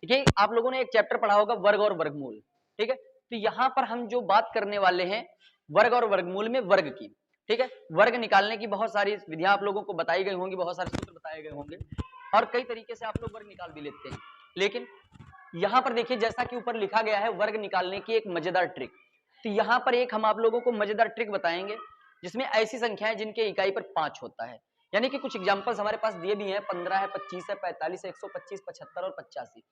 देखिए आप लोगों ने एक चैप्टर पढ़ा होगा वर्ग और वर्गमूल, ठीक है। तो यहाँ पर हम जो बात करने वाले हैं वर्ग और वर्गमूल में वर्ग की, ठीक है। वर्ग निकालने की बहुत सारी विधियां आप लोगों को बताई गई होंगी, बहुत सारे सूत्र बताए गए होंगे और कई तरीके से आप लोग वर्ग निकाल भी लेते हैं। लेकिन यहाँ पर देखिए जैसा कि ऊपर लिखा गया है वर्ग निकालने की एक मजेदार ट्रिक। तो यहाँ पर एक हम आप लोगों को मजेदार ट्रिक बताएंगे जिसमें ऐसी संख्याएं जिनके इकाई पर 5 होता है, यानी कि कुछ एग्जांपल्स हमारे पास दिए भी हैं, 15 है, 25 है, 45 है, 125, 75 और 85।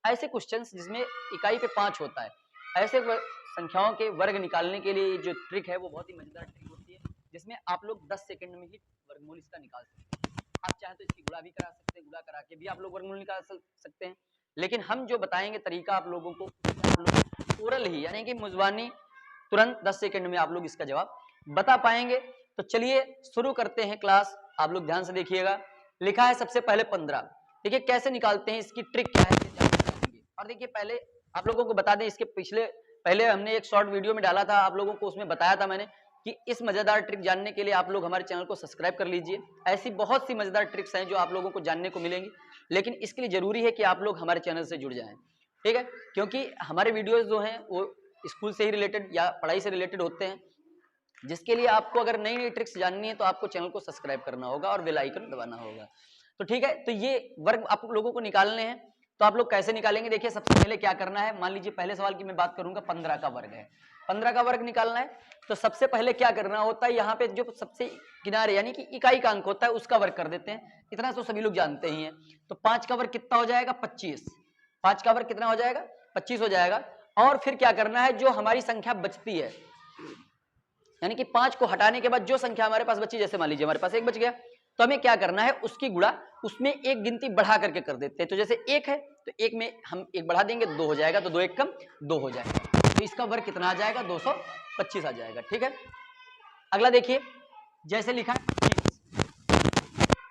ऐसे क्वेश्चंस जिसमें इकाई पे 5 होता है, ऐसे संख्याओं के वर्ग निकालने के लिए जो ट्रिक है वो बहुत ही मजेदार ट्रिक होती है, जिसमें आप लोग 10 सेकंड में ही वर्गमूल इसका निकाल सकते हैं। आप चाहे तो इसकी गुणा भी करा सकते हैं, गुणा करा के भी आप लोग वर्गमूल निकाल सकते हैं। लेकिन हम जो बताएंगे तरीका आप लोगों को, आप लोग ओरल ही यानी कि मुजबानी तुरंत 10 सेकंड में आप लोग इसका जवाब बता पाएंगे। तो चलिए शुरू करते हैं क्लास। आप लोग ध्यान से देखिएगा, लिखा है सबसे पहले 15। देखिए कैसे निकालते हैं, इसकी ट्रिक क्या है और देखिए पहले आप लोगों को बता दें, इसके पहले हमने एक शॉर्ट वीडियो में डाला था, आप लोगों को उसमें बताया था मैंने कि इस मजेदार ट्रिक जानने के लिए आप लोग हमारे चैनल को सब्सक्राइब कर लीजिए। ऐसी बहुत सी मजेदार ट्रिक्स हैं जो आप लोगों को जानने को मिलेंगी, लेकिन इसके लिए जरूरी है कि आप लोग हमारे चैनल से जुड़ जाएं, ठीक है। क्योंकि हमारे वीडियोस जो हैं वो स्कूल से ही रिलेटेड या पढ़ाई से रिलेटेड होते हैं, जिसके लिए आपको अगर नई नई ट्रिक्स जाननी है तो आपको चैनल को सब्सक्राइब करना होगा और बेल आइकन दबाना होगा। तो ठीक है, तो ये वर्ग आप लोगों को निकालने हैं। तो आप लोग कैसे निकालेंगे, देखिए सबसे पहले क्या करना है, मान लीजिए पहले सवाल की मैं बात करूंगा, 15 का वर्ग है, 15 का वर्ग निकालना है। तो सबसे पहले क्या करना होता है, यहाँ पे जो सबसे किनारे यानी कि इकाई का अंक होता है उसका वर्ग कर देते हैं, इतना तो सभी लोग जानते ही हैं। तो 5 का वर्ग कितना हो जाएगा, 25। 5 का वर्ग कितना हो जाएगा, 25 हो जाएगा। और फिर क्या करना है, जो हमारी संख्या बचती है यानी कि 5 को हटाने के बाद जो संख्या हमारे पास बची, जैसे मान लीजिए हमारे पास 1 बच गया, तो हमें क्या करना है, उसकी गुणा उसमें एक गिनती बढ़ा करके कर देते हैं। तो जैसे 1 है तो 1 में हम 1 बढ़ा देंगे, 2 हो जाएगा, तो 2 1 कम 2 हो जाएगा, तो इसका वर्ग कितना आ जाएगा, 225 आ जाएगा, ठीक है। अगला देखिए, जैसे लिखा है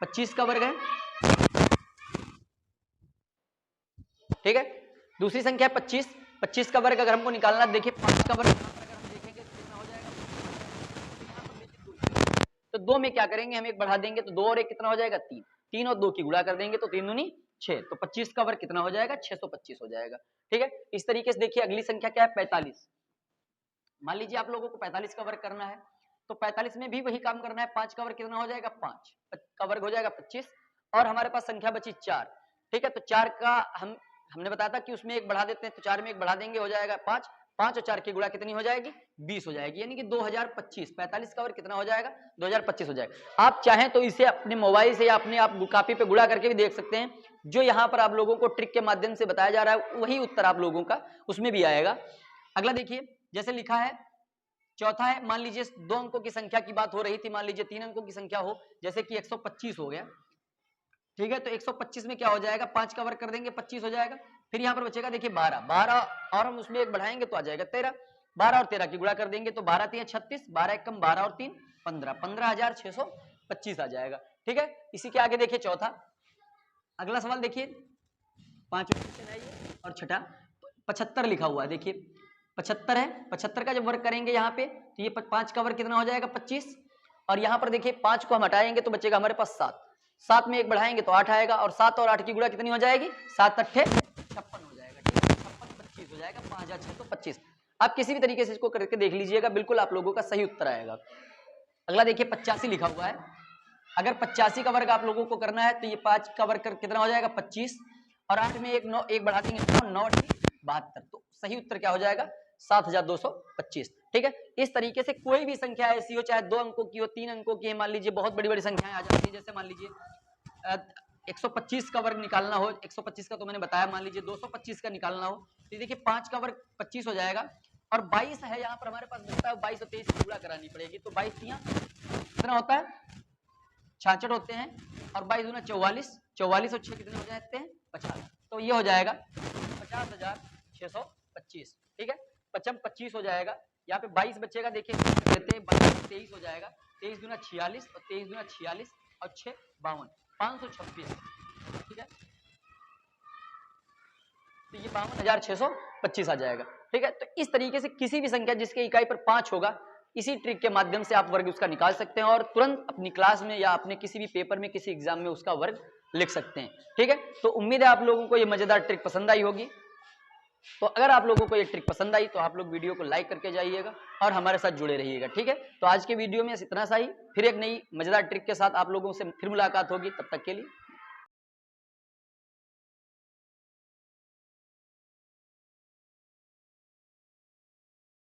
25 का वर्ग है, ठीक है। दूसरी संख्या 25, 25 का वर्ग अगर हमको निकालना, देखिए 5 का वर्ग तो 2 में क्या करेंगे, हम 1 बढ़ा देंगे, तो 2 और 1 कितना हो जाएगा, 3। 3 और 2 की गुणा कर देंगे तो 3 दूनी 6, तो 25 का वर्ग कितना हो जाएगा, 625 हो जाएगा, ठीक है। इस तरीके से देखिए अगली संख्या क्या है, 45। मान लीजिए आप लोगों को 45 का वर्ग करना है, तो 45 में भी वही काम करना है। 5 का वर्ग कितना हो जाएगा, 5 का वर्ग हो जाएगा 25, और हमारे पास संख्या बची 4, ठीक है। तो 4 का हमने बताया था कि उसमें 1 बढ़ा देते हैं, तो 4 में 1 बढ़ा देंगे, हो जाएगा 5। 5 और 4 की गुणा कितनी हो जाएगी, 20 हो जाएगी, यानी कि 2025। 45 का वर्ग कितना हो जाएगा, 2025 हो जाएगा। आप चाहें तो इसे अपने मोबाइल से या अपने आप कॉपी पे गुणा करके भी देख सकते हैं। जो यहाँ पर आप लोगों को ट्रिक के माध्यम से बताया जा रहा है वही उत्तर आप लोगों का उसमें भी आएगा। अगला देखिए, जैसे लिखा है चौथा है, मान लीजिए 2 अंकों की संख्या की बात हो रही थी, मान लीजिए 3 अंकों की संख्या हो, जैसे कि 125 हो गया, ठीक है। तो 125 में क्या हो जाएगा, 5 का वर्ग कर देंगे, 25 हो जाएगा। फिर यहाँ पर बचेगा देखिए 12, 12 और हम उसमें 1 बढ़ाएंगे तो आ जाएगा 13। 12 और 13 की गुणा कर देंगे तो 12 3 36, 12 1 कम 12 और 3 15, 15,625 आ जाएगा, ठीक है। इसी के आगे देखिए चौथा, अगला सवाल देखिए, 5वां क्वेश्चन है ये, और छठा 75 लिखा हुआ है, देखिए 75 है। 75 का जब वर्ग करेंगे यहाँ पे तो ये 5 का वर्ग कितना हो जाएगा, 25, और यहाँ पर देखिए 5 को हम हटाएंगे तो बचेगा हमारे पास 7। 7 में 1 बढ़ाएंगे तो 8 आएगा, और 7 और 8 की गुणा कितनी हो जाएगी, 7 अट्ठे 56 हो जाएगा, ठीक है। 56 25 हो जाएगा, 5,625। आप किसी भी तरीके से इसको करके देख लीजिएगा, बिल्कुल आप लोगों का सही उत्तर आएगा। अगला देखिए 85 लिखा हुआ है। अगर 85 का वर्ग आप लोगों को करना है तो ये 5 का वर्ग कितना हो जाएगा, 25, और 8 में 1 बढ़ा देंगे, 9 72, तो सही उत्तर क्या हो जाएगा, 7,225, ठीक है। इस तरीके से कोई भी संख्या ऐसी हो, चाहे 2 अंकों की हो, 3 अंकों की है, मान लीजिए बहुत बड़ी बड़ी संख्याएं आ जाती है, जैसे मान लीजिए 125 का वर्ग निकालना हो, 125 का तो मैंने बताया, मान लीजिए 225 का निकालना हो, तो देखिए 5 का वर्ग 25 हो जाएगा, और 22 है यहाँ पर हमारे पास बचता है, 22 और 23 की गुणा करानी पड़ेगी, तो 22 कितना होता है, 66 होते हैं, और 22 दूना 44, 44 और 6 कितने हो जाते हैं, 50, तो ये हो जाएगा 50,625, ठीक है। 25 हो जाएगा, यहाँ पे 22 बचेगा, देखिए देते हैं 23 हो जाएगा, 23 दूना 46, और 23 दूना 46 और 6 52, 526, ठीक है। तो ये 52,625 आ जाएगा, ठीक है। तो इस तरीके से किसी भी संख्या जिसके इकाई पर 5 होगा, इसी ट्रिक के माध्यम से आप वर्ग उसका निकाल सकते हैं, और तुरंत अपनी क्लास में या अपने किसी भी पेपर में, किसी एग्जाम में उसका वर्ग लिख सकते हैं। ठीक है, तो उम्मीद है आप लोगों को ये मजेदार ट्रिक पसंद आई होगी। तो अगर आप लोगों को ये ट्रिक पसंद आई तो आप लोग वीडियो को लाइक करके जाइएगा और हमारे साथ जुड़े रहिएगा। ठीक है, तो आज के वीडियो में इतना सा ही, फिर एक नई मजेदार ट्रिक के साथ आप लोगों से फिर मुलाकात होगी। तब तक के लिए